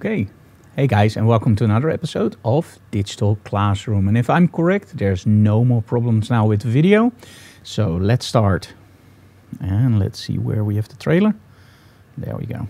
Okay. Hey guys, and welcome to another episode of Digital Classroom. And if I'm correct, there's no more problems now with video. So let's start. And let's see where we have the trailer. There we go.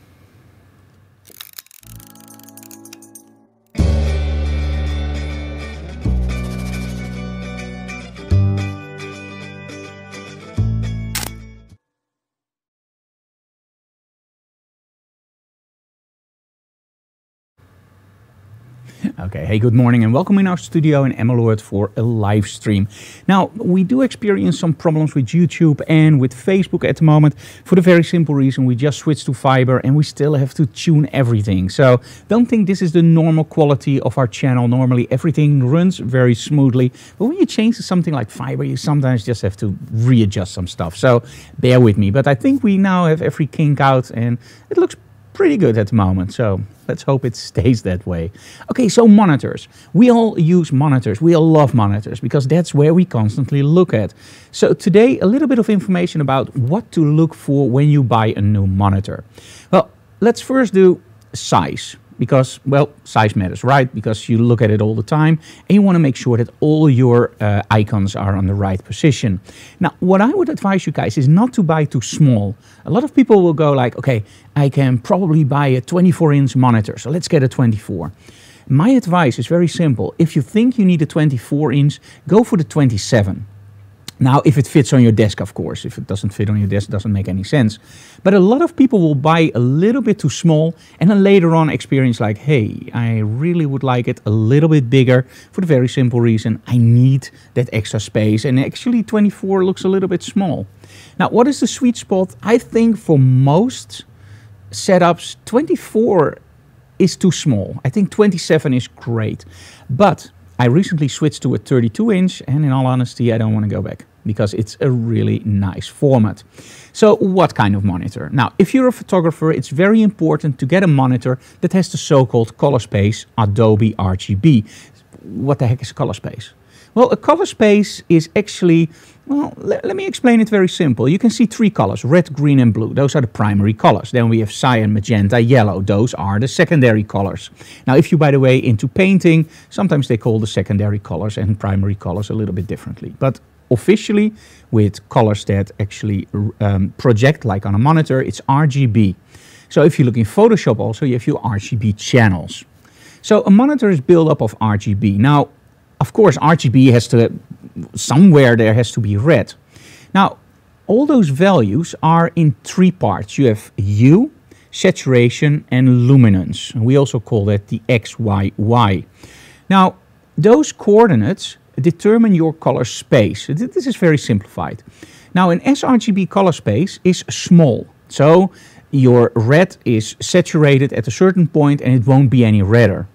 Okay, hey, good morning and welcome in our studio in Emmeloord for a live stream. Now, we do experience some problems with YouTube and with Facebook at the moment for the very simple reason we just switched to fiber and we still have to tune everything. So don't think this is the normal quality of our channel. Normally everything runs very smoothly, but when you change to something like fiber, you sometimes just have to readjust some stuff. So bear with me, but I think we now have every kink out and it looks pretty good at the moment, so let's hope it stays that way. Okay, so monitors. We all use monitors. We all love monitors because that's where we constantly look at. So today, a little bit of information about what to look for when you buy a new monitor. Well, let's first do size. Because, well, size matters, right? Because you look at it all the time and you want to make sure that all your icons are on the right position. Now, what I would advise you guys is not to buy too small. A lot of people will go like, okay, I can probably buy a 24-inch monitor, so let's get a 24. My advice is very simple. If you think you need a 24-inch, go for the 27. Now, if it fits on your desk, of course. If it doesn't fit on your desk, it doesn't make any sense. But a lot of people will buy a little bit too small and then later on experience like, hey, I really would like it a little bit bigger for the very simple reason I need that extra space. And actually 24 looks a little bit small. Now, what is the sweet spot? I think for most setups, 24 is too small. I think 27 is great. But I recently switched to a 32-inch and in all honesty, I don't want to go back because it's a really nice format. So what kind of monitor? Now, if you're a photographer, it's very important to get a monitor that has the so-called color space Adobe RGB. What the heck is a color space? Well, a color space is actually, well, let me explain it very simple. You can see three colors, red, green and blue. Those are the primary colors. Then we have cyan, magenta, yellow. Those are the secondary colors. Now, if you, by the way, into painting, sometimes they call the secondary colors and primary colors a little bit differently. But officially, with colors that actually project like on a monitor, it's RGB. So if you look in Photoshop also, you have your RGB channels. So a monitor is built up of RGB. Now, of course, RGB has to, somewhere there has to be red. Now, all those values are in three parts. You have hue, saturation, and luminance. We also call that the X, Y, Y. Now, those coordinates determine your color space. This is very simplified. Now, an sRGB color space is small. So, your red is saturated at a certain point and it won't be any redder.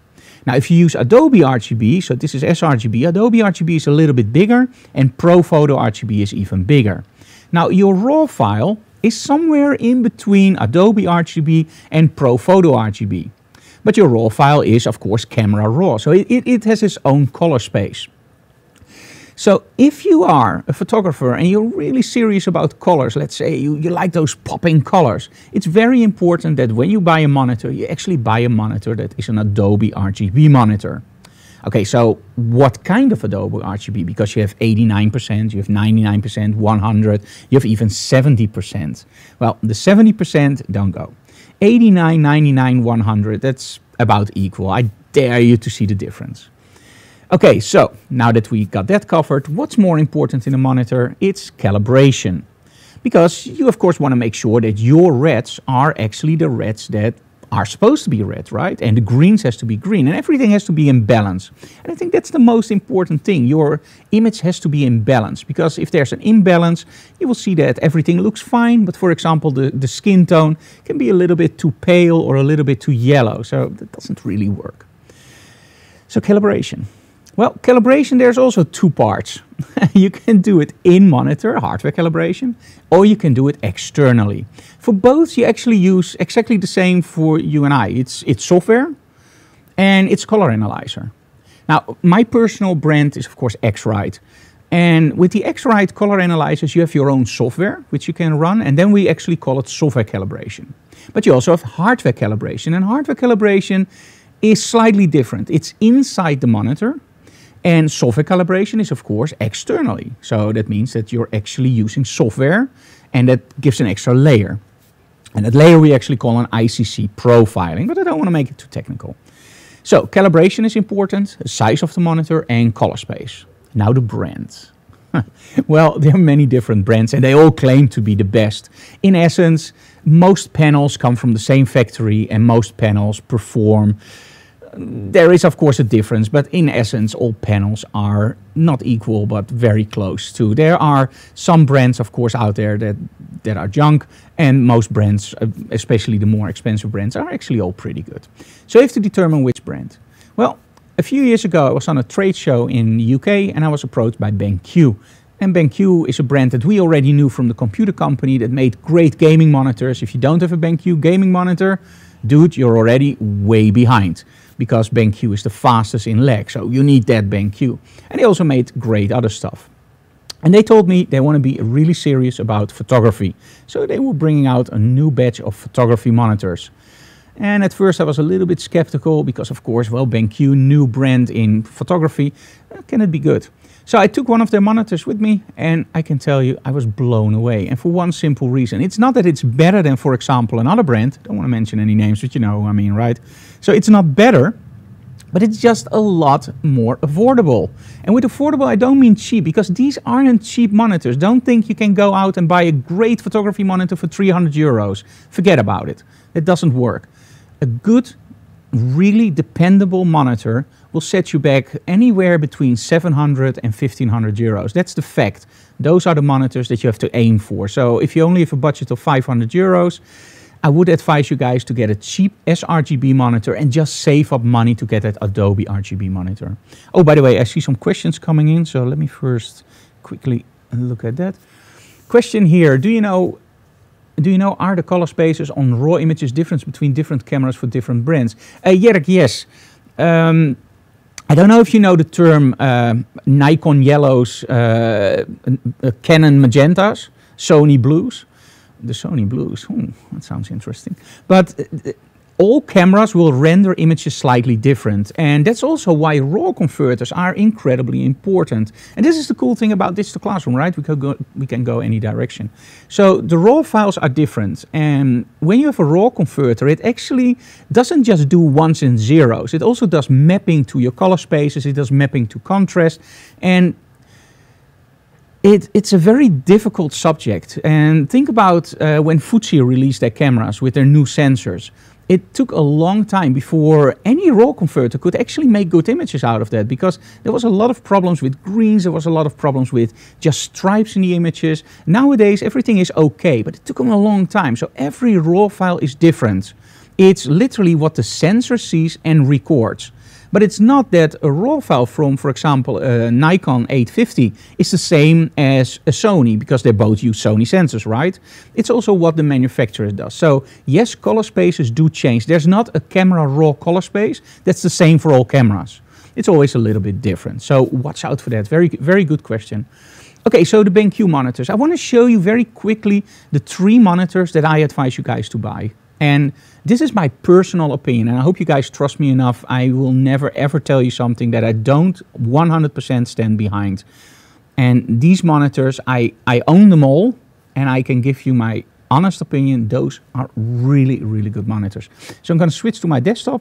Now, if you use Adobe RGB, so this is sRGB, Adobe RGB is a little bit bigger and Pro Photo RGB is even bigger. Now, your RAW file is somewhere in between Adobe RGB and Pro Photo RGB. But your RAW file is, of course, camera RAW, so it has its own color space. So if you are a photographer and you're really serious about colors, let's say you like those popping colors, it's very important that when you buy a monitor, you actually buy a monitor that is an Adobe RGB monitor. Okay, so what kind of Adobe RGB? Because you have 89%, you have 99%, 100, you have even 70%. Well, the 70% don't go. 89, 99, 100, that's about equal. I dare you to see the difference. Okay, so now that we got that covered, what's more important in a monitor? It's calibration. Because you, of course, want to make sure that your reds are actually the reds that are supposed to be red, right? And the greens has to be green, and everything has to be in balance. And I think that's the most important thing. Your image has to be in balance, because if there's an imbalance, you will see that everything looks fine, but for example, the skin tone can be a little bit too pale or a little bit too yellow, so that doesn't really work. So calibration. Well, calibration, there's also two parts. You can do it in monitor, hardware calibration, or you can do it externally. For both, you actually use exactly the same for you and I. It's software and it's color analyzer. Now, my personal brand is, of course, x-rite. And with the x-rite color analyzers, you have your own software, which you can run, and then we actually call it software calibration. But you also have hardware calibration, and hardware calibration is slightly different. It's inside the monitor, and software calibration is, of course, externally. So that means that you're actually using software, and that gives an extra layer. And that layer we actually call an ICC profiling, but I don't want to make it too technical. So calibration is important, the size of the monitor, and color space. Now the brand. Well, there are many different brands and they all claim to be the best. In essence, most panels come from the same factory and most panels perform. There is of course a difference, but in essence all panels are not equal but very close to. There are some brands of course out there that are junk, and most brands, especially the more expensive brands, are actually all pretty good. So you have to determine which brand. Well, a few years ago I was on a trade show in the UK and I was approached by BenQ. And BenQ is a brand that we already knew from the computer company that made great gaming monitors. If you don't have a BenQ gaming monitor, dude, you're already way behind, because BenQ is the fastest in lag, so you need that BenQ. And they also made great other stuff. And they told me they want to be really serious about photography. So they were bringing out a new batch of photography monitors. And at first I was a little bit skeptical because of course, well, BenQ, new brand in photography, can it be good? So I took one of their monitors with me and I can tell you I was blown away. And for one simple reason. It's not that it's better than, for example, another brand. I don't want to mention any names, but you know who I mean, right? So it's not better, but it's just a lot more affordable. And with affordable, I don't mean cheap, because these aren't cheap monitors. Don't think you can go out and buy a great photography monitor for 300 euros. Forget about it. It doesn't work. A good, really dependable monitor will set you back anywhere between 700 and 1500 euros. That's the fact. Those are the monitors that you have to aim for. So if you only have a budget of 500 euros, I would advise you guys to get a cheap sRGB monitor and just save up money to get that Adobe RGB monitor. Oh, by the way, I see some questions coming in, so let me first quickly look at that. Question here, do you know, are the color spaces on raw images different between different cameras for different brands? Jerk, yes. I don't know if you know the term Nikon yellows, Canon magentas, Sony blues. The Sony blues, that sounds interesting. But all cameras will render images slightly different. And that's also why RAW converters are incredibly important. And this is the cool thing about Digital Classroom, right? We can go any direction. So the RAW files are different. And when you have a RAW converter, it actually doesn't just do ones and zeros. It also does mapping to your color spaces. It does mapping to contrast. And it's a very difficult subject. And think about when Fuji released their cameras with their new sensors. It took a long time before any RAW converter could actually make good images out of that, because there was a lot of problems with greens, there was a lot of problems with just stripes in the images. Nowadays everything is okay, but it took them a long time. So every RAW file is different. It's literally what the sensor sees and records. But it's not that a RAW file from, for example, a Nikon 850 is the same as a Sony, because they both use Sony sensors, right? It's also what the manufacturer does. So yes, color spaces do change. There's not a camera RAW color space that's the same for all cameras. It's always a little bit different. So watch out for that. Very, very good question. Okay, so the BenQ monitors. I want to show you very quickly the 3 monitors that I advise you guys to buy. And this is my personal opinion, and I hope you guys trust me enough. I will never ever tell you something that I don't 100% stand behind. And these monitors, I own them all, and I can give you my honest opinion. Those are really, really good monitors. So I'm going to switch to my desktop.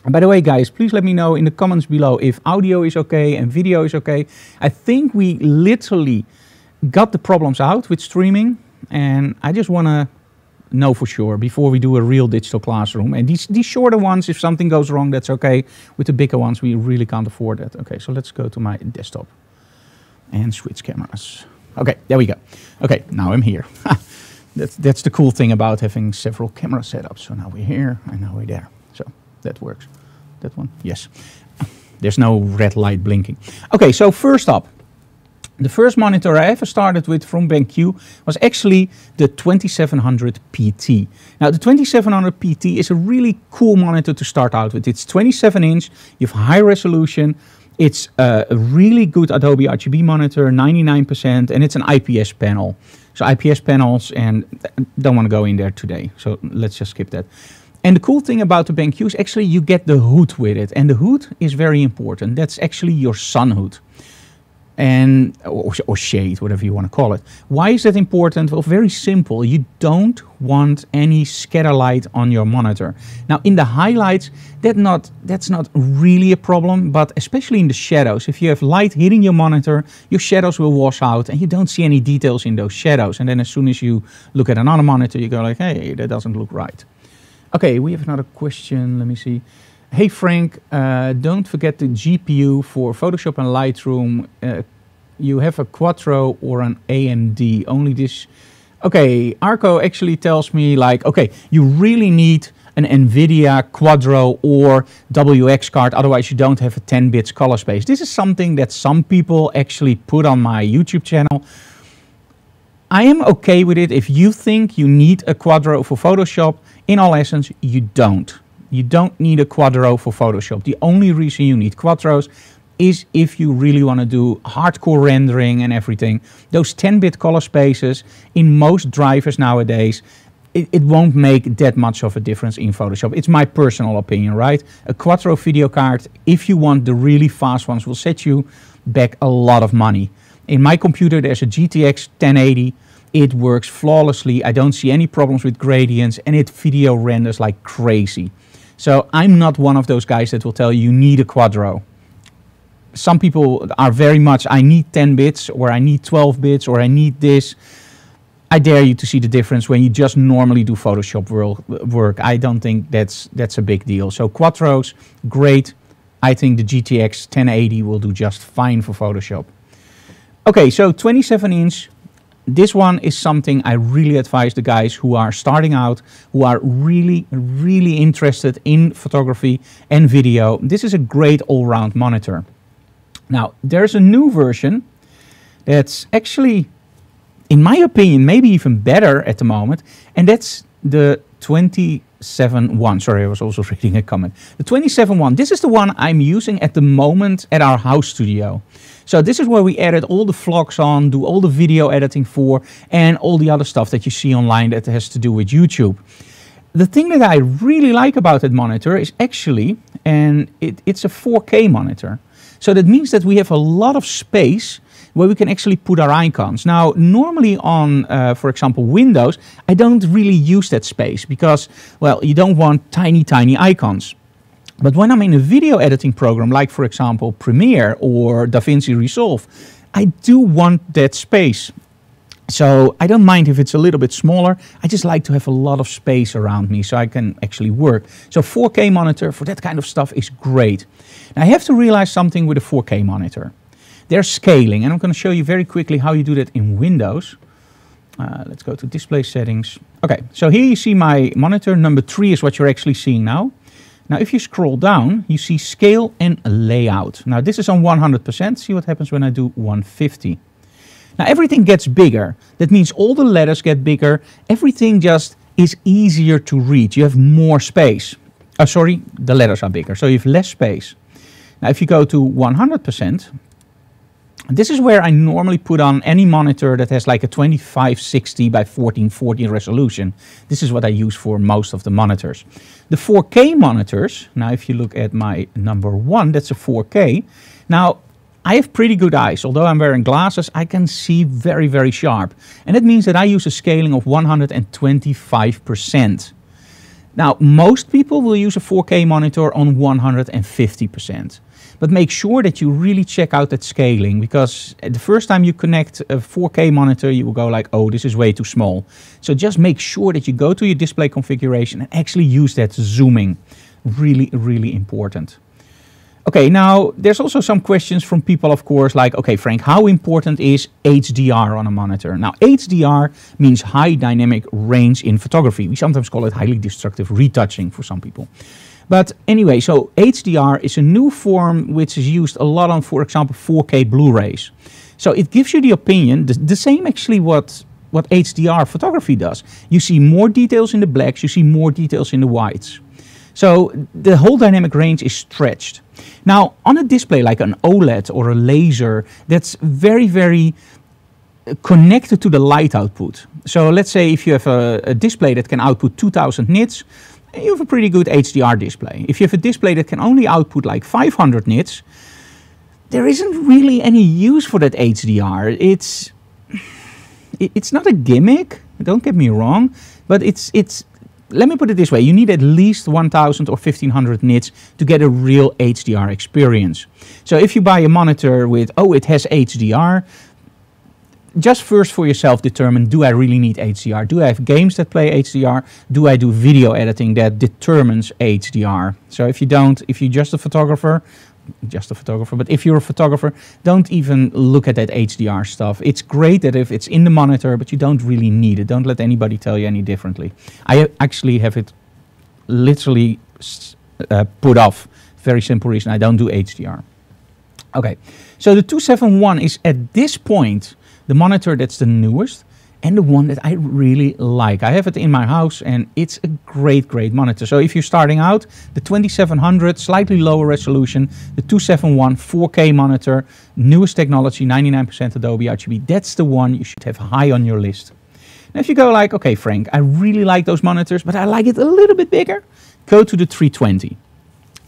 And by the way, guys, please let me know in the comments below if audio is okay and video is okay. I think we literally got the problems out with streaming, and I just want to know for sure before we do a real Digital Classroom. And these shorter ones, if something goes wrong, that's okay. With the bigger ones, we really can't afford that. Okay, so let's go to my desktop and switch cameras. Okay, there we go. Okay, now I'm here. That's the cool thing about having several camera setups. So now we're here and now we're there. So that works. That one? Yes. There's no red light blinking. Okay, so first up, the first monitor I ever started with from BenQ was actually the 2700 PT. Now the 2700 PT is a really cool monitor to start out with. It's 27 inch, you have high resolution, It's a really good Adobe RGB monitor, 99%, and it's an IPS panel. So IPS panels, and don't want to go in there today, so let's just skip that. And the cool thing about the BenQ is actually you get the hood with it, and the hood is very important. That's actually your sun hood, and or shade, whatever you want to call it. Why is that important? Well, very simple. You don't want any scatter light on your monitor. Now, in the highlights, that's not really a problem, but especially in the shadows. If you have light hitting your monitor, your shadows will wash out, and you don't see any details in those shadows. And then as soon as you look at another monitor, you go like, hey, that doesn't look right. Okay, we have another question. Let me see. Hey Frank, don't forget the GPU for Photoshop and Lightroom. You have a Quattro or an AMD. Only this. Okay, Arco actually tells me like, okay, you really need an NVIDIA Quadro or WX card, otherwise you don't have a 10 bits color space. This is something that some people actually put on my YouTube channel. I am okay with it. If you think you need a Quadro for Photoshop, in all essence, you don't. You don't need a Quadro for Photoshop. The only reason you need Quadros is if you really want to do hardcore rendering and everything. Those 10-bit color spaces in most drivers nowadays, it won't make that much of a difference in Photoshop. It's my personal opinion, right? A Quattro video card, if you want the really fast ones, will set you back a lot of money. In my computer, there's a GTX 1080. It works flawlessly. I don't see any problems with gradients, and it video renders like crazy. So I'm not one of those guys that will tell you need a Quadro. Some people are very much, I need 10 bits, or I need 12 bits, or I need this. I dare you to see the difference when you just normally do Photoshop work. I don't think that's a big deal. So Quattros, great. I think the GTX 1080 will do just fine for Photoshop. Okay, so 27-inch. This one is something I really advise the guys who are starting out, who are really, really interested in photography and video. This is a great all-round monitor. Now, there's a new version that's actually, in my opinion, maybe even better at the moment, and that's the 27.1. Sorry, I was also reading a comment. The 27.1, this is the one I'm using at the moment at our house studio. So this is where we edit all the vlogs on, do all the video editing for, and all the other stuff that you see online that has to do with YouTube. The thing that I really like about that monitor is actually, and it's a 4K monitor. So that means that we have a lot of space where we can actually put our icons. Now, normally on, for example, Windows, I don't really use that space because, well, you don't want tiny, tiny icons. But when I'm in a video editing program, like for example Premiere or DaVinci Resolve, I do want that space. So I don't mind if it's a little bit smaller. I just like to have a lot of space around me so I can actually work. So 4K monitor for that kind of stuff is great. Now I have to realize something with a 4K monitor. There's scaling, and I'm going to show you very quickly how you do that in Windows. Let's go to display settings. Okay, so here you see my monitor. Number 3 is what you're actually seeing now. Now, if you scroll down, you see scale and layout. Now, this is on 100%. See what happens when I do 150. Now, everything gets bigger. That means all the letters get bigger. Everything just is easier to read. You have more space. Oh, sorry, the letters are bigger, so you have less space. Now, if you go to 100%, this is where I normally put on any monitor that has like a 2560 by 1440 resolution. This is what I use for most of the monitors. The 4K monitors, now if you look at my number 1, that's a 4K. Now, I have pretty good eyes. Although I'm wearing glasses, I can see very, very sharp. And that means that I use a scaling of 125%. Now, most people will use a 4K monitor on 150%. But make sure that you really check out that scaling, because the first time you connect a 4K monitor, you will go like, oh, this is way too small. So just make sure that you go to your display configuration and actually use that zooming. Really, really important. Okay, now there's also some questions from people, of course, like, okay, Frank, how important is HDR on a monitor? Now, HDR means high dynamic range in photography. We sometimes call it highly destructive retouching for some people. But anyway, so HDR is a new form which is used a lot on, for example, 4K Blu-rays. So it gives you the opinion, the same actually what HDR photography does. You see more details in the blacks, you see more details in the whites. So the whole dynamic range is stretched. Now, on a display like an OLED or a laser, that's very, very connected to the light output. So let's say if you have a display that can output 2000 nits, you have a pretty good HDR display. If you have a display that can only output like 500 nits, there isn't really any use for that HDR. It's not a gimmick, don't get me wrong, but let me put it this way, you need at least 1000 or 1500 nits to get a real HDR experience. So if you buy a monitor with, oh, it has HDR, just first for yourself determine, do I really need HDR? Do I have games that play HDR? Do I do video editing that determines HDR? So if you don't, if you're just a photographer, but if you're a photographer, don't even look at that HDR stuff. It's great that if it's in the monitor, but you don't really need it. Don't let anybody tell you any differently. I actually have it literally put off. Very simple reason, I don't do HDR. Okay, so the 271 is at this point the monitor that's the newest and the one that I really like. I have it in my house and it's a great, great monitor. So if you're starting out, the 2700, slightly lower resolution, the 271 4K monitor, newest technology, 99% Adobe RGB, that's the one you should have high on your list. Now if you go like, okay Frank, I really like those monitors, but I like it a little bit bigger, go to the 320.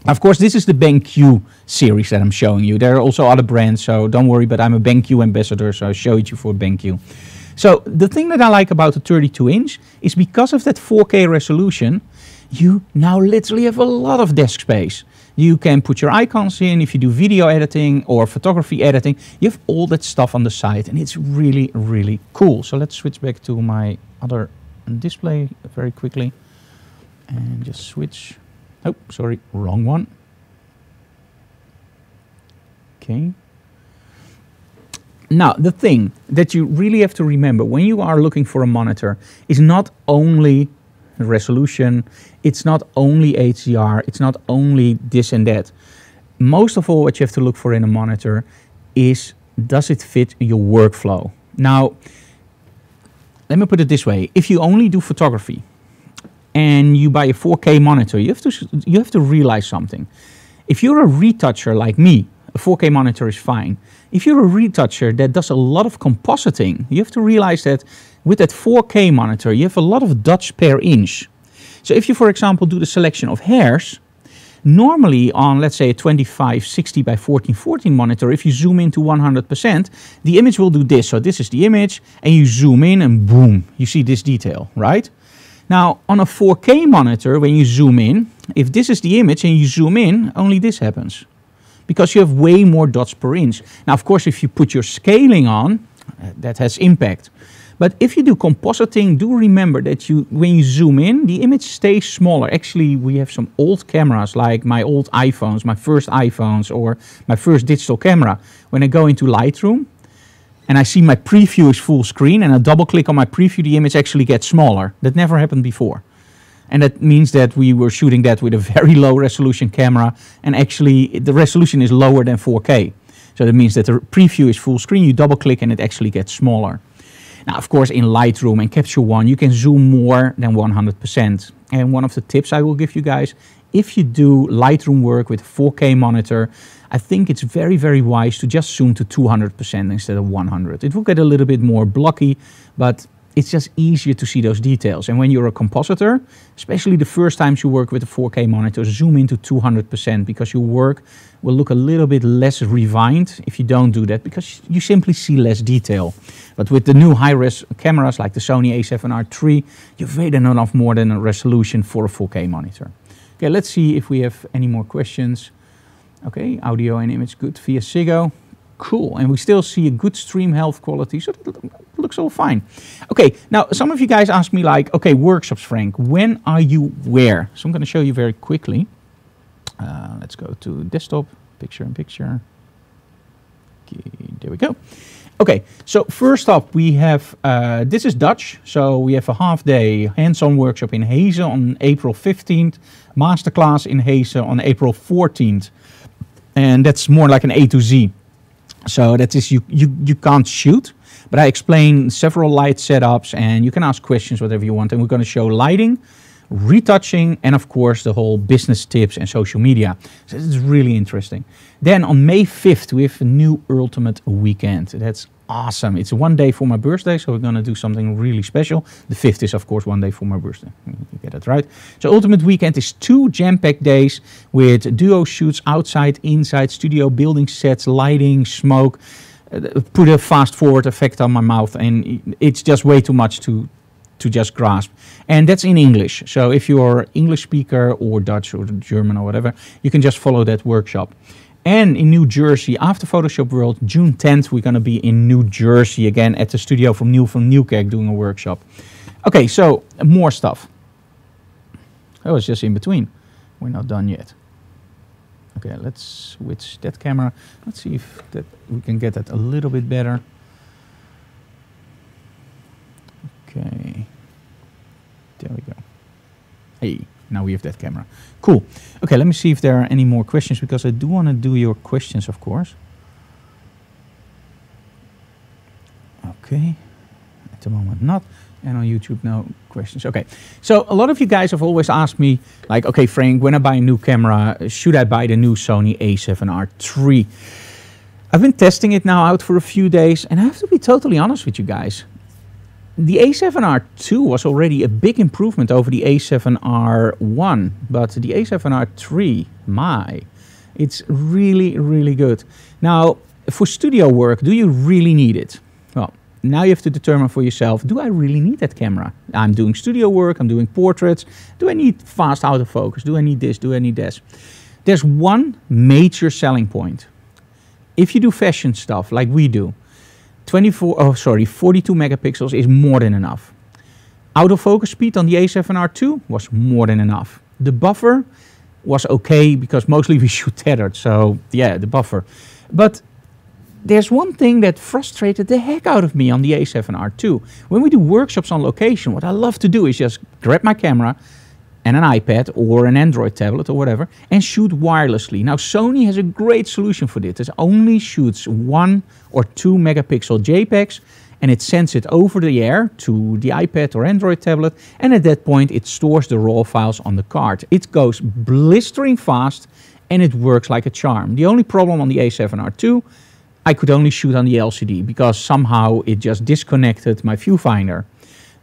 Of course, this is the BenQ series that I'm showing you. There are also other brands, so don't worry, but I'm a BenQ ambassador, so I show it you for BenQ. So the thing that I like about the 32-inch is because of that 4K resolution, you now literally have a lot of desk space. You can put your icons in. If you do video editing or photography editing, you have all that stuff on the side, and it's really, really cool. So let's switch back to my other display very quickly and just switch. Oh, sorry, wrong one. Okay. Now, the thing that you really have to remember when you are looking for a monitor is not only resolution, it's not only HDR, it's not only this and that. Most of all, what you have to look for in a monitor is, does it fit your workflow? Now, let me put it this way. If you only do photography and you buy a 4K monitor, you have to realize something. If you're a retoucher like me, a 4K monitor is fine. If you're a retoucher that does a lot of compositing, you have to realize that with that 4K monitor, you have a lot of dots per inch. So if you, for example, do the selection of hairs, normally on, let's say, a 2560 by 1414 monitor, if you zoom into 100%, the image will do this. So this is the image, and you zoom in, and boom, you see this detail, right? Now, on a 4K monitor, when you zoom in, if this is the image and you zoom in, only this happens, because you have way more dots per inch. Now, of course, if you put your scaling on, that has impact. But if you do compositing, do remember that when you zoom in, the image stays smaller. Actually, we have some old cameras, like my old iPhones, my first iPhones, or my first digital camera. When I go into Lightroom, and I see my preview is full screen, and I double click on my preview, the image actually gets smaller. That never happened before. And that means that we were shooting that with a very low resolution camera, and actually the resolution is lower than 4K. So that means that the preview is full screen, you double click and it actually gets smaller. Now, of course, in Lightroom and Capture One, you can zoom more than 100%. And one of the tips I will give you guys, if you do Lightroom work with a 4K monitor, I think it's very, very wise to just zoom to 200% instead of 100. It will get a little bit more blocky, but it's just easier to see those details. And when you're a compositor, especially the first times you work with a 4K monitor, zoom into 200% because your work will look a little bit less refined if you don't do that, because you simply see less detail. But with the new high-res cameras like the Sony A7RIII, you've way enough more than a resolution for a 4K monitor. Okay, let's see if we have any more questions. Okay, audio and image good via Sigo. Cool, and we still see a good stream health quality, so that looks all fine. Okay, now some of you guys ask me like, okay, workshops, Frank, when are you where? So I'm going to show you very quickly. Let's go to desktop, picture in picture. Okay, there we go. Okay, so first up we have, this is Dutch, so we have a half-day hands-on workshop in Hezen on April 15th, masterclass in Hezen on April 14th, and that's more like an A to Z. So that is, you can't shoot, but I explain several light setups and you can ask questions, whatever you want. And we're going to show lighting, retouching, and of course the whole business tips and social media. So it's really interesting. Then on May 5th, we have a new Ultimate Weekend. That's awesome. It's one day for my birthday, so we're going to do something really special. The 5th is, of course, one day for my birthday. You get it right. So Ultimate Weekend is 2 jam-packed days with duo shoots outside, inside, studio, building sets, lighting, smoke. Put a fast-forward effect on my mouth, and it's just way too much to just grasp. And that's in English. So if you're English speaker or Dutch or German or whatever, you can just follow that workshop. And in New Jersey, after Photoshop World, June 10th, we're going to be in New Jersey again at the studio from Newkirk doing a workshop. Okay, so more stuff. Oh, it's just in between. We're not done yet. Okay, let's switch that camera. Let's see if that we can get that a little bit better. Okay. There we go. Hey, now we have that camera. Cool. Okay, let me see if there are any more questions, because I do want to do your questions, of course. Okay. At the moment, not. And on YouTube, no questions. Okay. So a lot of you guys have always asked me, like, okay, Frank, when I buy a new camera, should I buy the new Sony A7RIII? I've been testing it now out for a few days, and I have to be totally honest with you guys. The A7R II was already a big improvement over the A7R1, but the A7R III, it's really, really good. Now, for studio work, do you really need it? Well, now you have to determine for yourself, do I really need that camera? I'm doing studio work, I'm doing portraits. Do I need fast autofocus? Do I need this? Do I need this? There's one major selling point. If you do fashion stuff like we do, 42 megapixels is more than enough. Autofocus speed on the A7R II was more than enough. The buffer was okay because mostly we shoot tethered, so yeah, the buffer. But there's one thing that frustrated the heck out of me on the A7R II. When we do workshops on location, what I love to do is just grab my camera and an iPad or an Android tablet or whatever and shoot wirelessly. Now Sony has a great solution for this. It only shoots 1 or 2 megapixel JPEGs, and it sends it over the air to the iPad or Android tablet, and at that point it stores the raw files on the card. It goes blistering fast and it works like a charm. The only problem on the A7R II, I could only shoot on the LCD because somehow it just disconnected my viewfinder.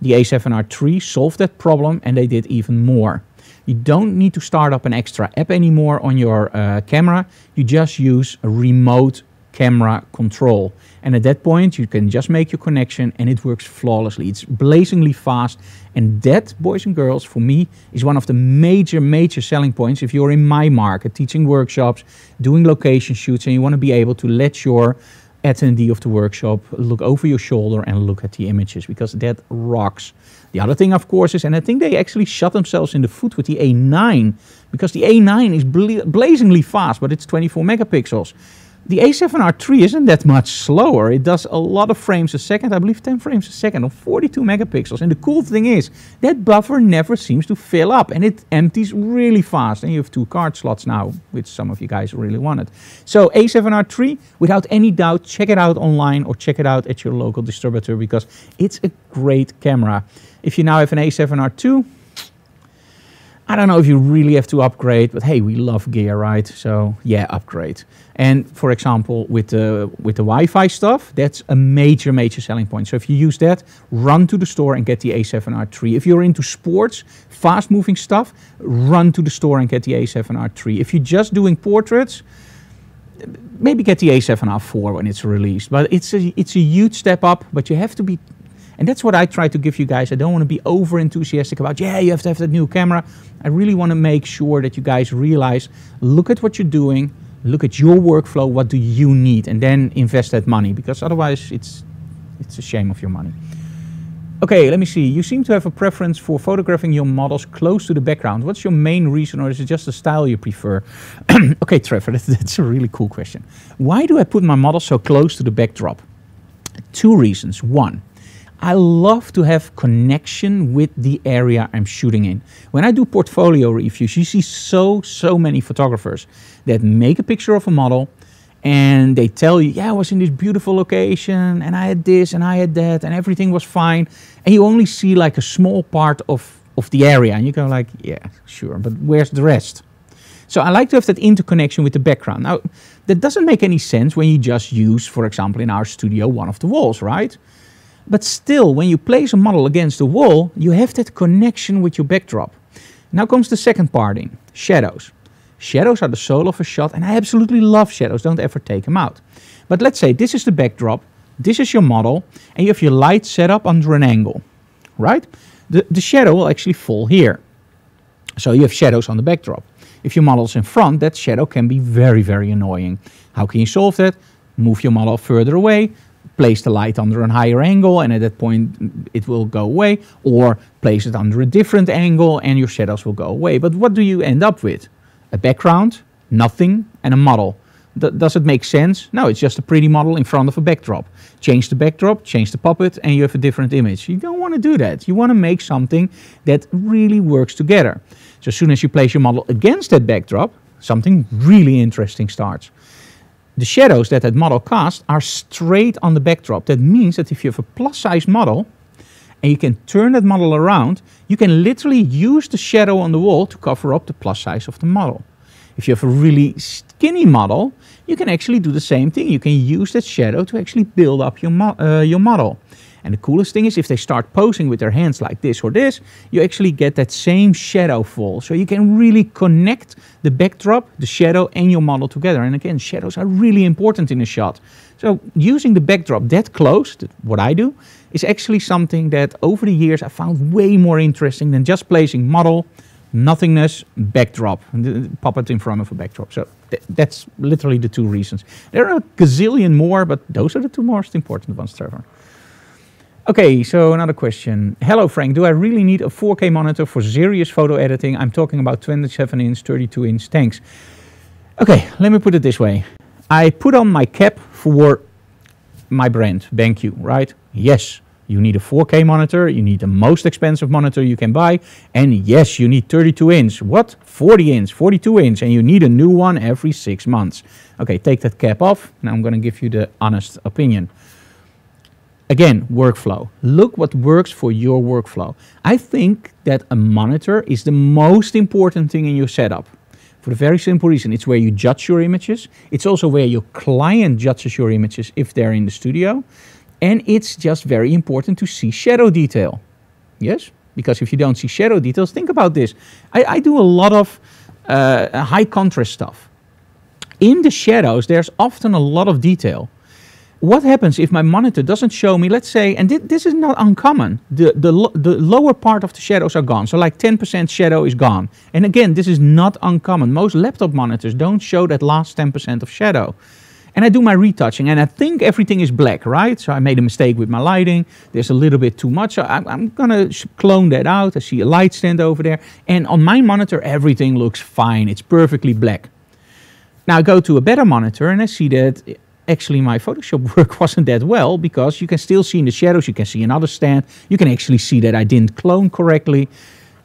The A7RIII solved that problem, and they did even more. You don't need to start up an extra app anymore on your camera. You just use a remote camera control. And at that point, you can just make your connection and it works flawlessly. It's blazingly fast. And that, boys and girls, for me, is one of the major selling points if you're in my market, teaching workshops, doing location shoots, and you want to be able to let your attendee of the workshop look over your shoulder and look at the images, because that rocks. The other thing, of course, is, and I think they actually shot themselves in the foot with the A9, because the A9 is blazingly fast, but it's 24 megapixels. The A7RIII isn't that much slower. It does a lot of frames a second, I believe 10 frames a second on 42 megapixels. And the cool thing is, that buffer never seems to fill up and it empties really fast. And you have 2 card slots now, which some of you guys really wanted. So A7RIII, without any doubt, check it out online or check it out at your local distributor, because it's a great camera. If you now have an A7R II, I don't know if you really have to upgrade, but hey, we love gear, right? So yeah, upgrade. And for example, with the Wi-Fi stuff, that's a major selling point. So if you use that, run to the store and get the A7RIII. If you're into sports, fast-moving stuff, run to the store and get the A7RIII. If you're just doing portraits, maybe get the A7R4 when it's released. But it's a huge step up, but you have to be. And that's what I try to give you guys. I don't want to be over enthusiastic about, yeah, you have to have that new camera. I really want to make sure that you guys realize, look at what you're doing, look at your workflow, what do you need, and then invest that money, because otherwise it's a shame of your money. Okay, let me see. You seem to have a preference for photographing your models close to the background. What's your main reason, or is it just the style you prefer? Okay, Trevor, that's a really cool question. Why do I put my models so close to the backdrop? 2 reasons. 1, I love to have connection with the area I'm shooting in. When I do portfolio reviews, you see so many photographers that make a picture of a model and they tell you, yeah, I was in this beautiful location and I had this and I had that and everything was fine. And you only see like a small part of of the area. And you go like, yeah, sure, but where's the rest? So I like to have that interconnection with the background. Now, that doesn't make any sense when you just use, for example, in our studio, one of the walls, right? But still, when you place a model against the wall, you have that connection with your backdrop. Now comes the second part in, shadows. Shadows are the soul of a shot, and I absolutely love shadows. Don't ever take them out. But let's say this is the backdrop, this is your model, and you have your light set up under an angle, right? The shadow will actually fall here. So you have shadows on the backdrop. If your model's in front, that shadow can be very, very annoying. How can you solve that? Move your model further away, place the light under a higher angle, and at that point it will go away, or place it under a different angle and your shadows will go away. But what do you end up with? A background, nothing, and a model. Does it make sense? No, it's just a pretty model in front of a backdrop. Change the backdrop, change the puppet, and you have a different image. You don't want to do that. You want to make something that really works together. So as soon as you place your model against that backdrop, something really interesting starts. The shadows that that model casts are straight on the backdrop. That means that if you have a plus-size model, and you can turn that model around, you can literally use the shadow on the wall to cover up the plus size of the model. If you have a really skinny model, you can actually do the same thing. You can use that shadow to actually build up your model. And the coolest thing is if they start posing with their hands like this or this, you actually get that same shadow fall. So you can really connect the backdrop, the shadow, and your model together. And again, shadows are really important in a shot. So using the backdrop that close, what I do, is actually something that over the years I found way more interesting than just placing model, nothingness, backdrop, puppet in front of a backdrop. So that's literally the two reasons. There are a gazillion more, but those are the two most important ones, Trevor. Okay, so another question. Hello Frank, do I really need a 4K monitor for serious photo editing? I'm talking about 27-inch, 32-inch, thanks. Okay, let me put it this way. I put on my cap for my brand, BenQ, right? Yes, you need a 4K monitor, you need the most expensive monitor you can buy, and yes, you need 32-inch. What? 40-inch, 42-inch, and you need a new one every 6 months. Okay, take that cap off. Now I'm going to give you the honest opinion. Again, workflow. Look what works for your workflow. I think that a monitor is the most important thing in your setup. For the very simple reason, it's where you judge your images. It's also where your client judges your images if they're in the studio. And it's just very important to see shadow detail. Yes? Because if you don't see shadow details, think about this. I do a lot of high contrast stuff. In the shadows, there's often a lot of detail. What happens if my monitor doesn't show me, let's say, and this is not uncommon, the lower part of the shadows are gone. So like 10% shadow is gone. And again, this is not uncommon. Most laptop monitors don't show that last 10% of shadow. And I do my retouching and I think everything is black, right? So I made a mistake with my lighting. There's a little bit too much. So I'm going to clone that out. I see a light stand over there. And on my monitor, everything looks fine. It's perfectly black. Now I go to a better monitor and I see that actually my Photoshop work wasn't that well, because you can still see in the shadows, you can see another stand, you can actually see that I didn't clone correctly.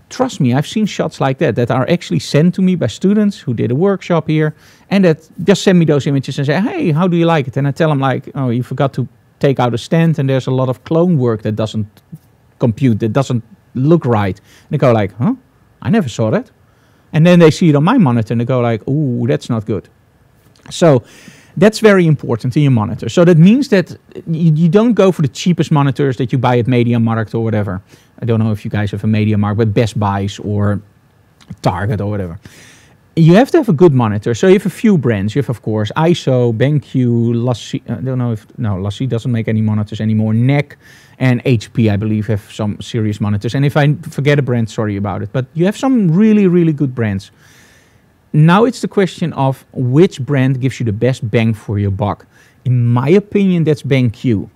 Trust me, I've seen shots like that are actually sent to me by students who did a workshop here, and that just send me those images and say, hey, how do you like it? And I tell them like, oh, you forgot to take out a stand and there's a lot of clone work that doesn't compute, that doesn't look right. And they go like, huh? I never saw that. And then they see it on my monitor and they go like, ooh, that's not good. So that's very important in your monitor. So that means that you don't go for the cheapest monitors that you buy at MediaMarkt or whatever. I don't know if you guys have a MediaMarkt, but Best Buys or Target or whatever. You have to have a good monitor. So you have a few brands. You have, of course, ISO, BenQ, Lassie. I don't know if, no, Lassie doesn't make any monitors anymore. NEC and HP, I believe, have some serious monitors. And if I forget a brand, sorry about it. But you have some really, really good brands. Now it's the question of which brand gives you the best bang for your buck. In my opinion, that's BenQ.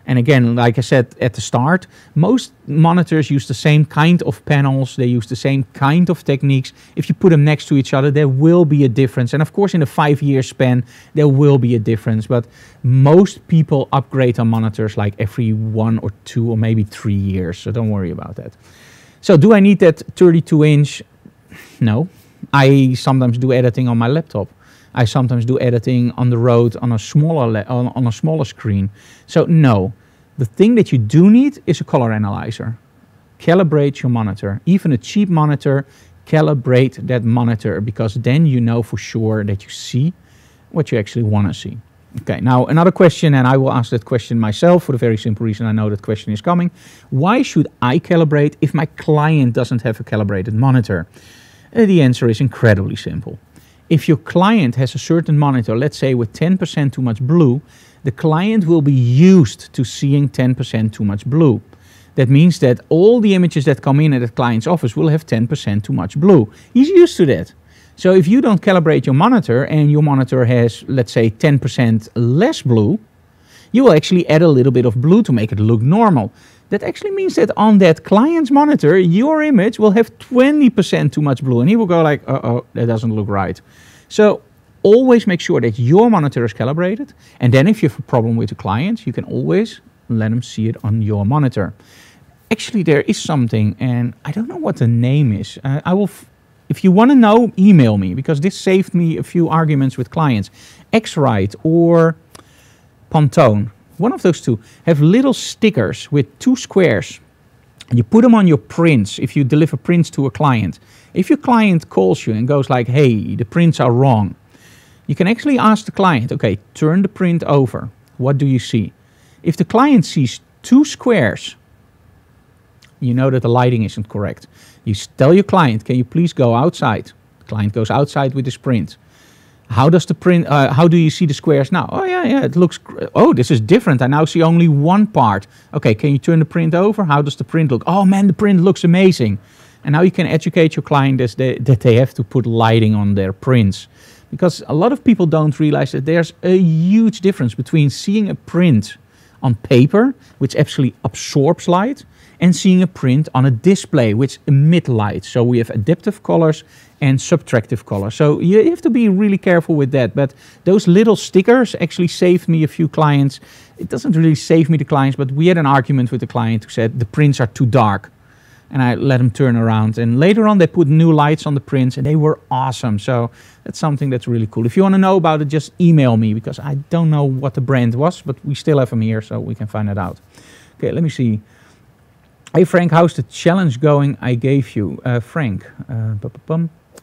And again, like I said at the start, most monitors use the same kind of panels. They use the same kind of techniques. If you put them next to each other, there will be a difference. And of course, in a 5-year span, there will be a difference. But most people upgrade on monitors like every 1 or 2 or maybe 3 years. So don't worry about that. So do I need that 32-inch? No. I sometimes do editing on my laptop. I sometimes do editing on the road on a smaller screen. So no, the thing that you do need is a color analyzer. calibrate your monitor. Even a cheap monitor, calibrate that monitor, because then you know for sure that you see what you actually want to see. Okay, now another question, and I will ask that question myself for the very simple reason I know that question is coming. Why should I calibrate if my client doesn't have a calibrated monitor? The answer is incredibly simple. If your client has a certain monitor, let's say with 10% too much blue, the client will be used to seeing 10% too much blue. That means that all the images that come in at the client's office will have 10% too much blue. He's used to that. So if you don't calibrate your monitor and your monitor has, let's say, 10% less blue, you will actually add a little bit of blue to make it look normal. That actually means that on that client's monitor, your image will have 20% too much blue. And he will go like, uh-oh, that doesn't look right. So always make sure that your monitor is calibrated. And then if you have a problem with the client, you can always let them see it on your monitor. Actually, there is something, and I don't know what the name is. If you want to know, email me, because this saved me a few arguments with clients. X-rite or Pantone, one of those two, have little stickers with 2 squares. And you put them on your prints if you deliver prints to a client. If your client calls you and goes like, hey, the prints are wrong, you can actually ask the client, okay, turn the print over. What do you see? If the client sees 2 squares, you know that the lighting isn't correct. You tell your client, can you please go outside? The client goes outside with his print. How does the print, how do you see the squares now? Oh yeah, it looks, oh, this is different. I now see only one part. Okay, can you turn the print over? How does the print look? Oh man, the print looks amazing. And now you can educate your client that they have to put lighting on their prints. Because a lot of people don't realize that there's a huge difference between seeing a print on paper, which actually absorbs light, and seeing a print on a display which emit light. So we have adaptive colors and subtractive colors. So you have to be really careful with that. But those little stickers actually saved me a few clients. It doesn't really save me the clients, but we had an argument with the client who said the prints are too dark. And I let them turn around. And later on they put new lights on the prints and they were awesome. So that's something that's really cool. If you want to know about it, just email me, because I don't know what the brand was, but we still have them here so we can find it out. Okay, let me see. Hey Frank, how's the challenge going I gave you? Frank,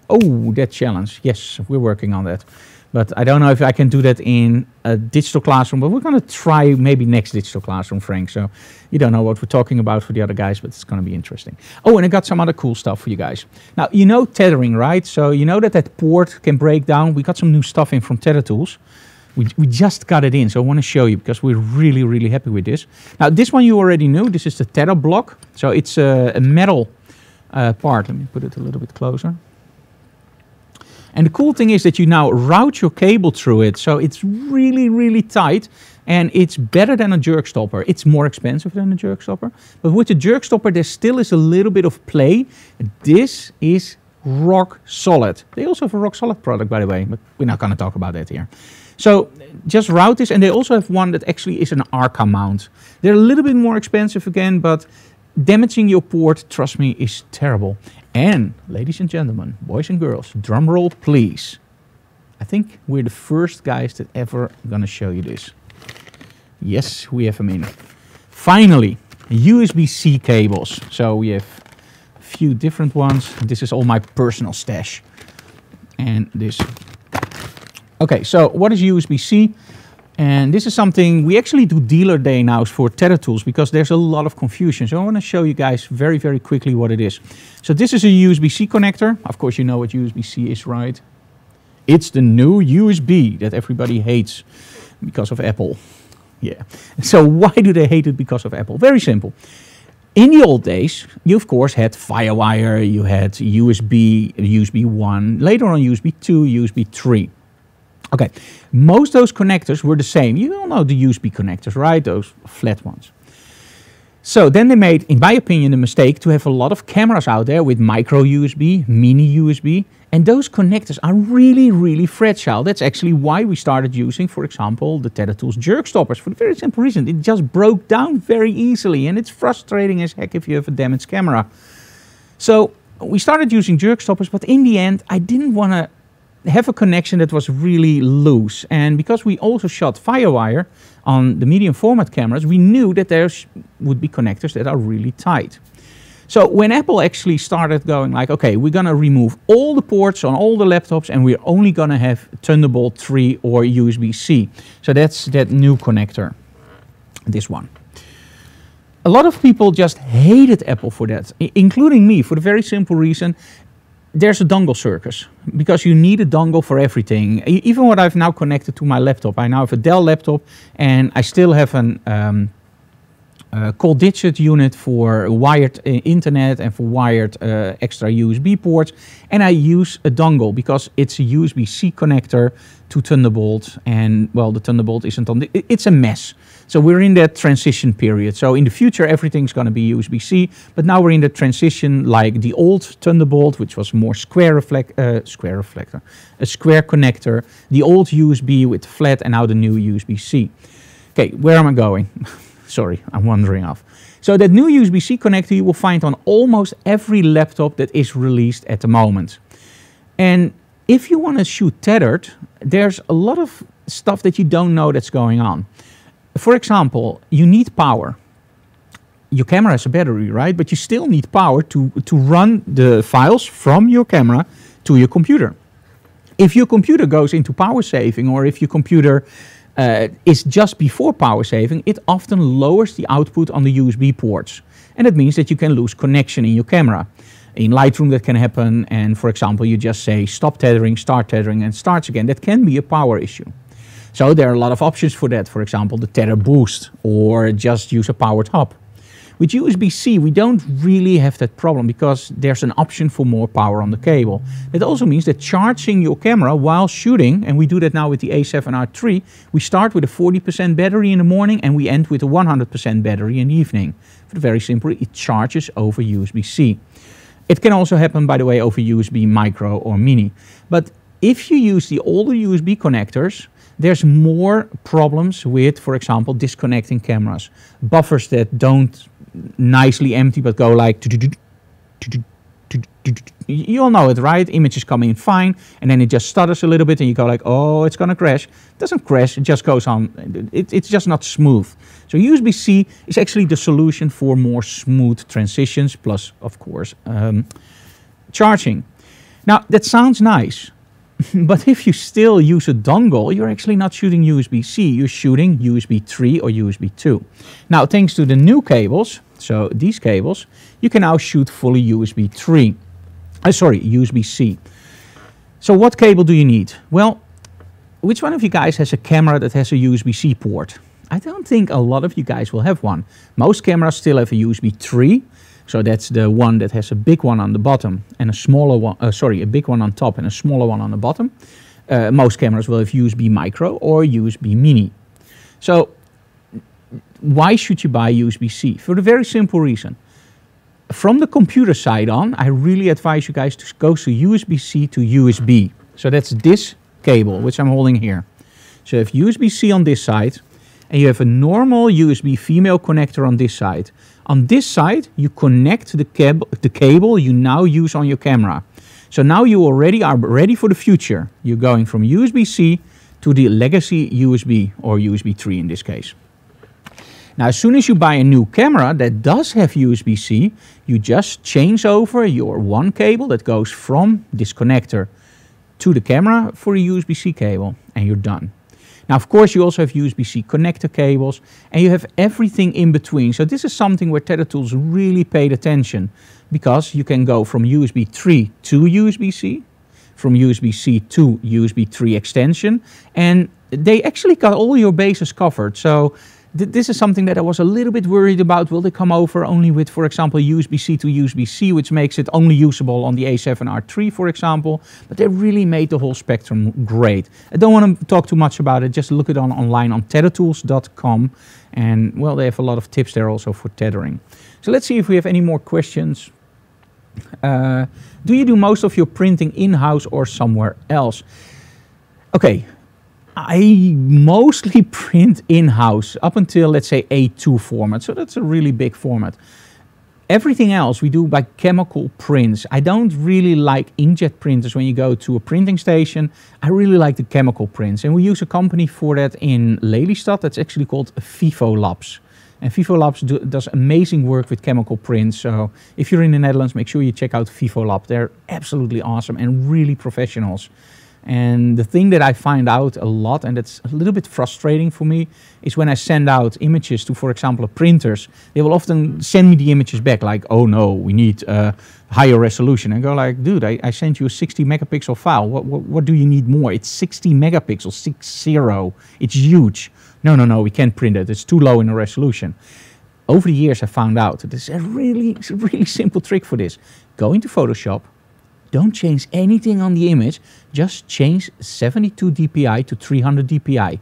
oh, that challenge. Yes, we're working on that. But I don't know if I can do that in a digital classroom, but we're going to try maybe next digital classroom, Frank. So you don't know what we're talking about for the other guys, but it's going to be interesting. Oh, and I got some other cool stuff for you guys. Now, you know tethering, right? So you know that port can break down. We got some new stuff in from Tethertools. We just got it in, so I want to show you because we're really, really happy with this. Now, this one you already knew. This is the tether block. So it's a metal part. Let me put it a little bit closer. And the cool thing is that you now route your cable through it. So it's really, really tight. And it's better than a jerk stopper. It's more expensive than a jerk stopper. But with the jerk stopper, there still is a little bit of play. This is rock solid. They also have a rock solid product, by the way. But we're not going to talk about that here. So just route this, and they also have one that actually is an Arca mount. They're a little bit more expensive again, but damaging your port, trust me, is terrible. And ladies and gentlemen, boys and girls, drum roll please. I think we're the first guys that ever gonna show you this. Yes, we have them in. Finally, USB-C cables. So we have a few different ones. This is all my personal stash. And this. Okay, so what is USB-C? And this is something we actually do dealer day now for Tethertools because there's a lot of confusion. So I want to show you guys very, very quickly what it is. So this is a USB-C connector. Of course, you know what USB-C is, right? It's the new USB that everybody hates because of Apple. Yeah. So why do they hate it because of Apple? Very simple. In the old days, you of course had Firewire, you had USB, USB 1, later on USB 2, USB 3. Okay, most of those connectors were the same. You all know the USB connectors, right? Those flat ones. So then they made, in my opinion, the mistake to have a lot of cameras out there with micro USB, mini USB, and those connectors are really, really fragile. That's actually why we started using, for example, the Tethertools jerk stoppers for the very simple reason. It just broke down very easily, and it's frustrating as heck if you have a damaged camera. So we started using jerk stoppers, but in the end, I didn't want to have a connection that was really loose. And because we also shot Firewire on the medium format cameras, we knew that there would be connectors that are really tight. So when Apple actually started going like, okay, we're going to remove all the ports on all the laptops and we're only going to have Thunderbolt 3 or USB-C. So that's that new connector, this one. A lot of people just hated Apple for that, including me, for the very simple reason, there's a dongle circus, because you need a dongle for everything. Even what I've now connected to my laptop, I now have a Dell laptop and I still have an cold digit unit for wired internet and for wired extra USB ports, and I use a dongle because it's a USB-C connector to Thunderbolt, and well, the Thunderbolt isn't on it's a mess. So we're in that transition period. So in the future everything's going to be USB-C, but now we're in the transition like the old Thunderbolt, which was more square reflector, a square connector, the old USB with flat, and now the new USB-C. Okay, where am I going? Sorry, I'm wandering off. So that new USB-C connector you will find on almost every laptop that is released at the moment. And if you want to shoot tethered, there's a lot of stuff that you don't know that's going on. For example, you need power. Your camera has a battery, right? But you still need power to run the files from your camera to your computer. If your computer goes into power saving, or if your computer is just before power saving, it often lowers the output on the USB ports. And that means that you can lose connection in your camera. In Lightroom that can happen, and for example you just say stop tethering, start tethering, and starts again. That can be a power issue. So there are a lot of options for that, for example the tether boost, or just use a powered hub. With USB-C we don't really have that problem because there's an option for more power on the cable. That also means that charging your camera while shooting, and we do that now with the A7RIII, we start with a 40% battery in the morning and we end with a 100% battery in the evening. For the very simple, it charges over USB-C. It can also happen, by the way, over USB micro or mini. But if you use the older USB connectors, there's more problems with, for example, disconnecting cameras. Buffers that don't nicely empty but go like, you all know it, right? Images come in fine and then it just stutters a little bit and you go like, oh, it's gonna crash. It doesn't crash, it just goes on. It's just not smooth. So USB-C is actually the solution for more smooth transitions, plus of course charging. Now that sounds nice, but if you still use a dongle, you're actually not shooting USB-C, you're shooting USB 3 or USB 2. Now thanks to the new cables, so these cables, you can now shoot fully USB 3. USB-C. So what cable do you need? Well, which one of you guys has a camera that has a USB-C port? I don't think a lot of you guys will have one. Most cameras still have a USB 3. So that's the one that has a big one on the bottom and a smaller one, a big one on top and a smaller one on the bottom. Most cameras will have USB micro or USB mini. So why should you buy USB-C? For the very simple reason. From the computer side on, I really advise you guys to go to USB-C to USB. So that's this cable, which I'm holding here. So you have USB-C on this side, and you have a normal USB female connector on this side. On this side, you connect the cable you now use on your camera. So now you already are ready for the future. You're going from USB-C to the legacy USB, or USB 3 in this case. Now, as soon as you buy a new camera that does have USB-C, you just change over your one cable that goes from this connector to the camera for a USB-C cable, and you're done. Now, of course, you also have USB-C connector cables, and you have everything in between. So this is something where Tethertools really paid attention, because you can go from USB 3 to USB-C, from USB-C to USB 3 extension, and they actually got all your bases covered. So this is something that I was a little bit worried about. Will they come over only with, for example, USB-C to USB-C, which makes it only usable on the A7RIII, for example. But they really made the whole spectrum great. I don't want to talk too much about it. Just look it online on tethertools.com. And, well, they have a lot of tips there also for tethering. So let's see if we have any more questions. Do you do most of your printing in-house or somewhere else? Okay. I mostly print in-house up until, let's say, A2 format. So that's a really big format. Everything else we do by chemical prints. I don't really like inkjet printers when you go to a printing station. I really like the chemical prints. And we use a company for that in Lelystad. That's actually called FIFO Labs. And Vivo Labs does amazing work with chemical prints. So if you're in the Netherlands, make sure you check out Vivo Lab. They're absolutely awesome and really professionals. And the thing that I find out a lot, and that's a little bit frustrating for me, is when I send out images to, for example, printers, they will often send me the images back like, oh no, we need higher resolution. And I go like, dude, I sent you a 60 megapixel file. What do you need more? It's 60 megapixels, 60. It's huge. No, we can't print it. It's too low in the resolution. Over the years, I found out that there's a really simple trick for this. Go into Photoshop. Don't change anything on the image, just change 72 dpi to 300 dpi.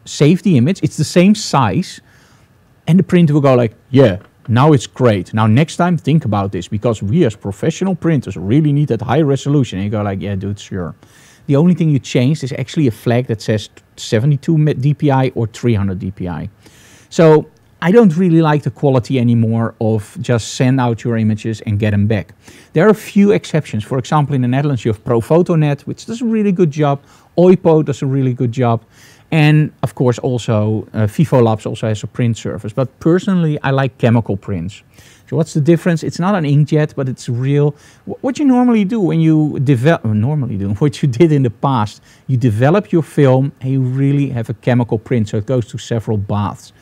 Save the image, it's the same size, and the printer will go like, yeah, now it's great. Now next time think about this, because we as professional printers really need that high resolution. And you go like, yeah, dude, sure. The only thing you changed is actually a flag that says 72 dpi or 300 dpi. So I don't really like the quality anymore of just send out your images and get them back. There are a few exceptions. For example, in the Netherlands, you have ProFotoNet, which does a really good job. Oipo does a really good job. And of course, also Vivo Labs also has a print service. But personally, I like chemical prints. So what's the difference? It's not an inkjet, but it's real. What you normally do when you develop, what you did in the past, you develop your film and you really have a chemical print. So it goes through several baths.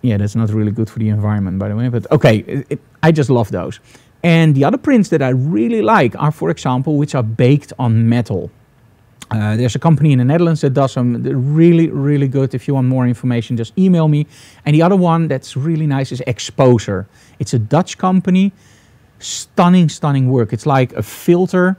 Yeah, that's not really good for the environment, by the way. But okay, I just love those. And the other prints that I really like are, for example, which are baked on metal. There's a company in the Netherlands that does them. They're really good. If you want more information, just email me. And the other one that's really nice is Exposer. It's a Dutch company. Stunning work. It's like a filter.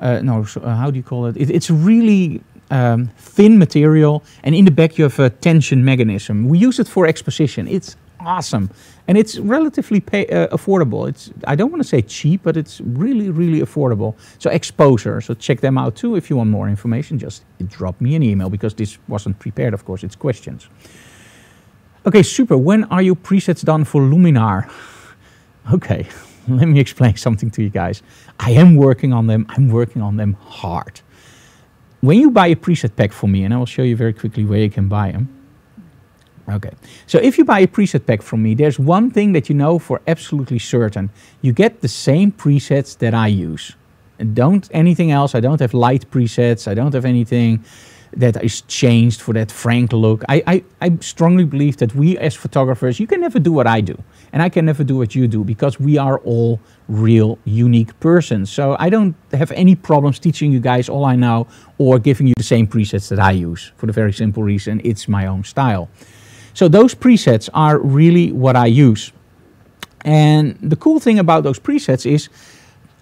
How do you call it? It's really thin material, and in the back you have a tension mechanism. We use it for exposition. It's awesome, and it's relatively affordable. I don't want to say cheap, but it's really affordable. So Exposer, so check them out too. If you want more information, just drop me an email, because this wasn't prepared, of course, it's questions. Okay, super. When are your presets done for Luminar? Okay, let me explain something to you guys. I am working on them. I'm working on them hard. When you buy a preset pack from me, and I will show you very quickly where you can buy them. Okay, so if you buy a preset pack from me, there's one thing that you know for absolutely certain. You get the same presets that I use. And don't anything else. I don't have light presets. I don't have anything that is changed for that frank look. I strongly believe that we as photographers, you can never do what I do. And I can never do what you do, because we are all real, unique persons. So I don't have any problems teaching you guys all I know or giving you the same presets that I use, for the very simple reason it's my own style. So those presets are really what I use. And the cool thing about those presets is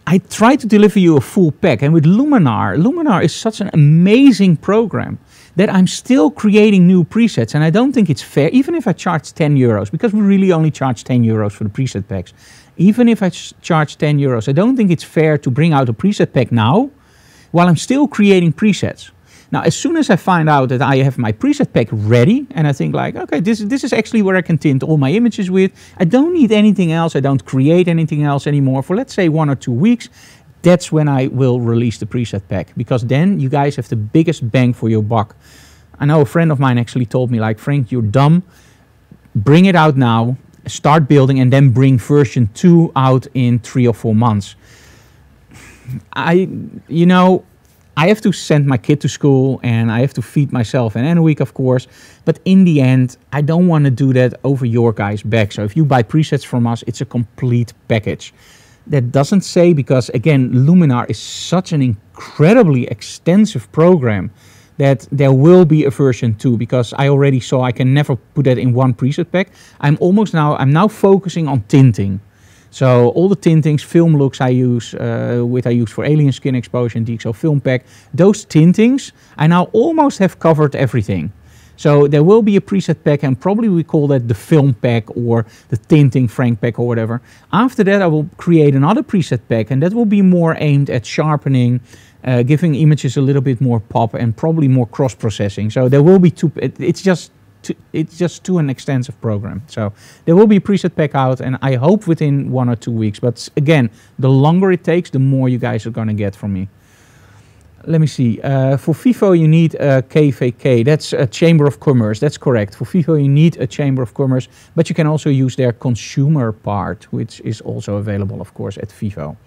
I try to deliver you a full pack. And with Luminar is such an amazing program that I'm still creating new presets. And I don't think it's fair, even if I charge 10 euros, because we really only charge 10 euros for the preset packs. Even if I charge 10 euros, I don't think it's fair to bring out a preset pack now while I'm still creating presets. Now, as soon as I find out that I have my preset pack ready, and I think like, okay, this is actually where I can tint all my images with. I don't need anything else. I don't create anything else anymore for, let's say, 1 or 2 weeks. That's when I will release the preset pack, because then you guys have the biggest bang for your buck. I know a friend of mine actually told me like, Frank, you're dumb. Bring it out now, start building, and then bring version 2 out in 3 or 4 months. I have to send my kid to school, and I have to feed myself and Anne-Week, of course. But in the end, I don't want to do that over your guys' back. So if you buy presets from us, it's a complete package. That doesn't say, because again, Luminar is such an incredibly extensive program that there will be a version 2, because I already saw I can never put that in one preset pack. I'm now focusing on tinting. So all the tintings, film looks I use, I use for alien skin exposure and DxO film pack, those tintings, I now almost have covered everything. So there will be a preset pack, and probably we call that the film pack or the tinting frank pack or whatever. After that, I will create another preset pack, and that will be more aimed at sharpening, giving images a little bit more pop, and probably more cross-processing. So there will be two, it's just too an extensive program. So there will be a preset pack out, and I hope within 1 or 2 weeks. But again, the longer it takes, the more you guys are going to get from me. Let me see. For FIFO, you need a KVK. That's a Chamber of Commerce. That's correct. For FIFO, you need a Chamber of Commerce, but you can also use their consumer part, which is also available, of course, at FIFO.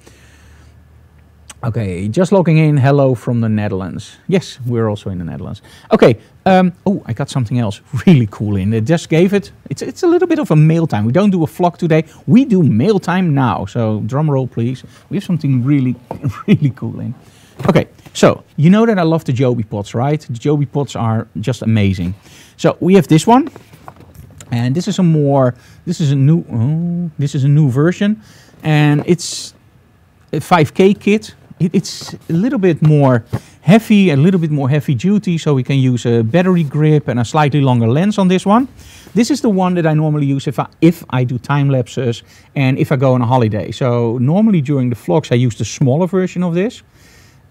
Okay, just logging in. Hello from the Netherlands. Yes, we're also in the Netherlands. Okay. Oh, I got something else really cool in. They just gave it. It's a little bit of a mail time. We don't do a vlog today. We do mail time now. So drum roll, please. We have something really, really cool in. Okay, so you know that I love the Joby pots, right? The Joby pots are just amazing. So we have this one, and this is a new version, and it's a 5K kit. It's a little bit more heavy, a little bit more heavy duty, so we can use a battery grip and a slightly longer lens on this one. This is the one that I normally use if I do time lapses and if I go on a holiday. So normally during the vlogs I use the smaller version of this,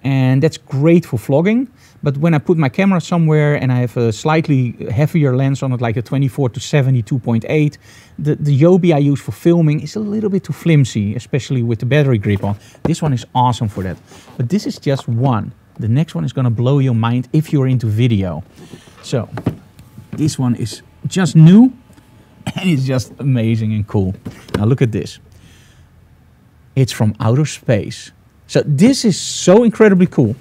and that's great for vlogging. But when I put my camera somewhere and I have a slightly heavier lens on it, like a 24 to 70 2.8, the Joby I use for filming is a little bit too flimsy, especially with the battery grip on. This one is awesome for that. But this is just one. The next one is going to blow your mind if you're into video. So this one is just new and it's just amazing and cool. Now look at this. It's from outer space. So this is so incredibly cool.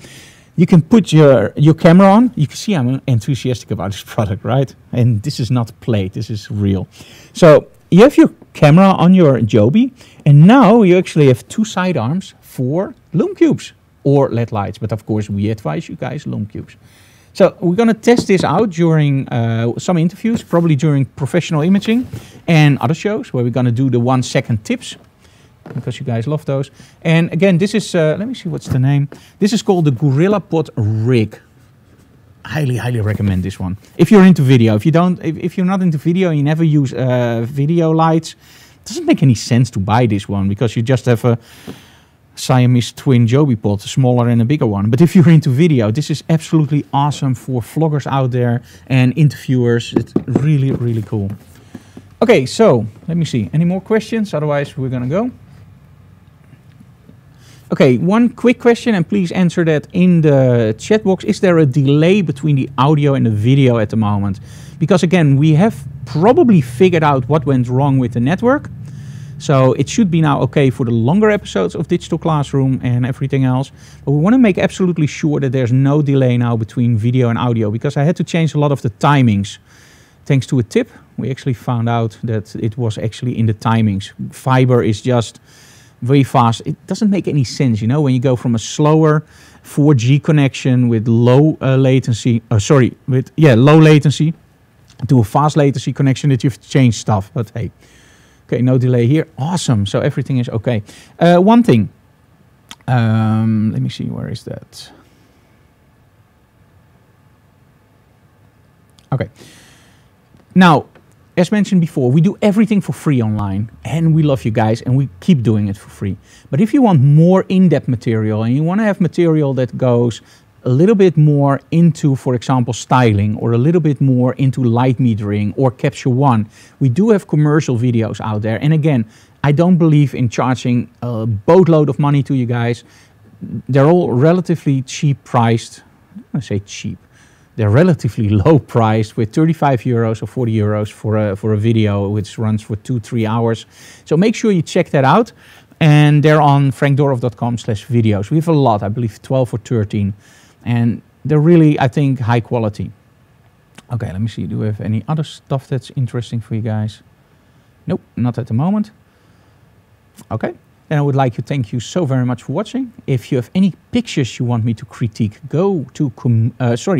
You can put your camera on. You can see I'm enthusiastic about this product, right? And this is not played, this is real. So you have your camera on your Joby, and now you actually have two sidearms for lume cubes or LED lights. But of course, we advise you guys lume cubes. So we're going to test this out during some interviews, probably during professional imaging and other shows where we're going to do the 1 second tips, because you guys love those. And again, this is, let me see, what's the name? This is called the GorillaPod Rig. Highly, highly recommend this one. If you're into video, if you're not into video and you never use video lights, it doesn't make any sense to buy this one because you just have a Siamese twin Joby pod, a smaller and a bigger one. But if you're into video, this is absolutely awesome for vloggers out there and interviewers. It's really, really cool. Okay, so let me see. Any more questions? Otherwise, we're gonna go. Okay, one quick question, and please answer that in the chat box. Is there a delay between the audio and the video at the moment? Because again, we have probably figured out what went wrong with the network. So it should be now okay for the longer episodes of Digital Classroom and everything else. But we want to make absolutely sure that there's no delay now between video and audio, because I had to change a lot of the timings. Thanks to a tip, we actually found out that it was actually in the timings. Fiber is just very fast. It doesn't make any sense, you know, when you go from a slower 4G connection with low latency, low latency, to a fast latency connection, that you've changed stuff. But hey, okay, no delay here. Awesome. So everything is okay. One thing. Let me see, where is that? Okay. Now, as mentioned before, we do everything for free online, and we love you guys, and we keep doing it for free. But if you want more in-depth material, and you want to have material that goes a little bit more into, for example, styling, or a little bit more into light metering or Capture One, we do have commercial videos out there. And again, I don't believe in charging a boatload of money to you guys. They're all relatively cheap priced. I say cheap. They're relatively low priced, with 35 euros or 40 euros for a video which runs for 2-3 hours. So make sure you check that out. And they're on frankdoorhof.com/videos. We have a lot, I believe 12 or 13. And they're really, I think, high quality. Okay, let me see. Do we have any other stuff that's interesting for you guys? Nope, not at the moment. Okay. Then I would like to thank you so very much for watching. If you have any pictures you want me to critique, go to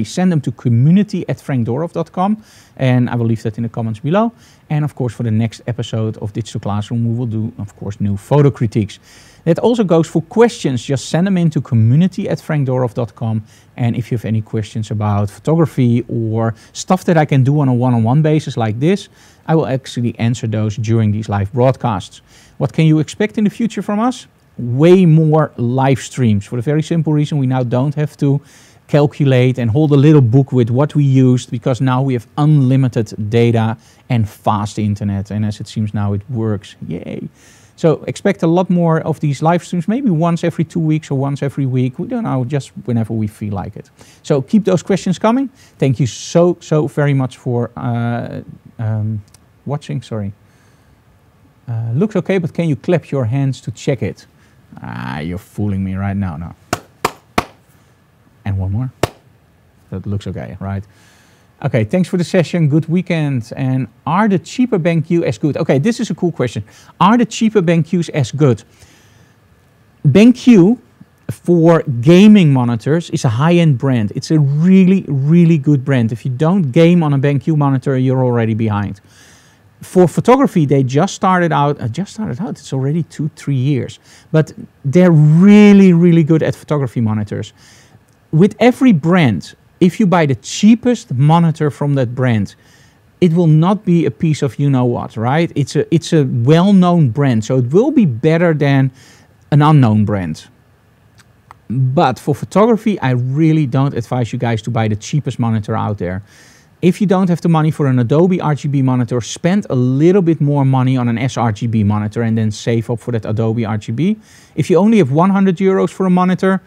send them to community@frankdoorhof.com, and I will leave that in the comments below. And of course, for the next episode of Digital Classroom, we will do, of course, new photo critiques. That also goes for questions. Just send them in to community@frankdoorhof.com. And if you have any questions about photography or stuff that I can do on a one-on-one basis like this, I will actually answer those during these live broadcasts. What can you expect in the future from us? Way more live streams, for the very simple reason we now don't have to calculate and hold a little book with what we used, because now we have unlimited data and fast internet. And as it seems now, it works. Yay. So expect a lot more of these live streams, maybe once every 2 weeks or once every week. We don't know, just whenever we feel like it. So keep those questions coming. Thank you so very much for watching. Sorry. Looks okay, but can you clap your hands to check it? You're fooling me right now. No. And one more. That looks okay, right? Okay, thanks for the session. Good weekend. And are the cheaper BenQ as good? Okay, this is a cool question. Are the cheaper BenQs as good? BenQ for gaming monitors is a high-end brand. It's a really good brand. If you don't game on a BenQ monitor, you're already behind. For photography, they just started out. It's already 2-3 years, but they're really good at photography monitors. With every brand, if you buy the cheapest monitor from that brand, it will not be a piece of you-know-what, right? It's a well-known brand, so it will be better than an unknown brand. But for photography, I really don't advise you guys to buy the cheapest monitor out there. If you don't have the money for an Adobe RGB monitor, spend a little bit more money on an sRGB monitor and then save up for that Adobe RGB. If you only have 100 euros for a monitor,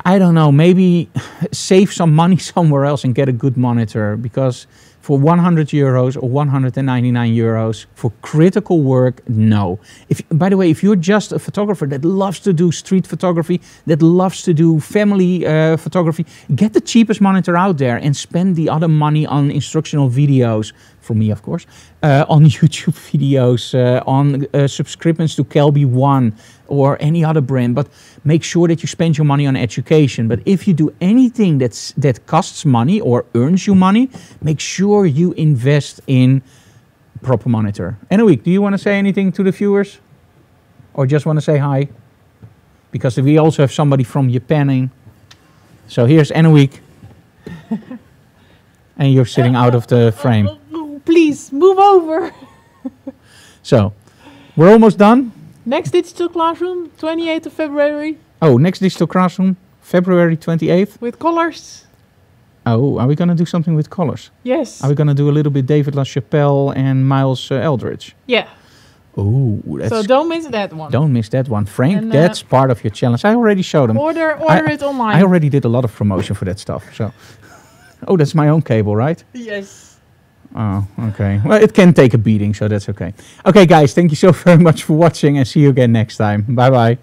I don't know, maybe save some money somewhere else and get a good monitor, because for 100 euros or 199 euros for critical work, no. By the way, if you're just a photographer that loves to do street photography, that loves to do family photography, get the cheapest monitor out there and spend the other money on instructional videos, for me of course, on YouTube videos, on subscriptions to Calibration One or any other brand, but make sure that you spend your money on education. But if you do anything that costs money or earns you money, make sure you invest in proper monitor. Anouk, do you want to say anything to the viewers? Or just want to say hi? Because we also have somebody from Japan in. So here's Anouk. And you're sitting out of the frame. Please, move over. So, we're almost done. Next digital classroom, 28th of February. Oh, next digital classroom, February 28th. With colors. Oh, are we going to do something with colors? Yes. Are we going to do a little bit David LaChapelle and Miles Eldridge? Yeah. Oh, that's... So don't miss that one. Don't miss that one. Frank, and, that's part of your challenge. I already showed them. Order it online. I already did a lot of promotion for that stuff. So, oh, that's my own cable, right? Yes. Oh, okay. Well, it can take a beating, so that's okay. Okay, guys, thank you so very much for watching, and see you again next time. Bye-bye.